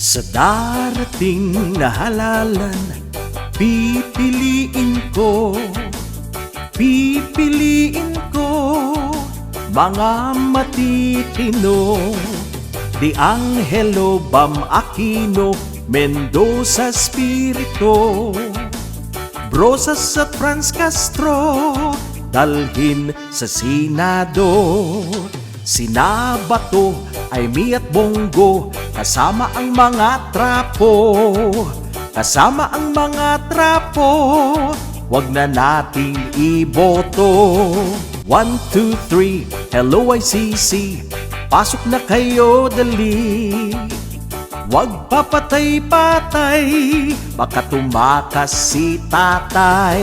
Sa darating na halalan, pipiliin ko mga matitino. Di Angelo, Bam Aquino, Mendoza, Spirito, Brosas at Franz Castro, dalhin sa Senado. Sina Bato, Aimee at Bongo, kasama ang mga trapo. Kasama ang mga trapo, wag na nating iboto. 1, 2, 3, hello ICC, pasok na kayo dali. Wag papatay-patay, baka tumakas si tatay.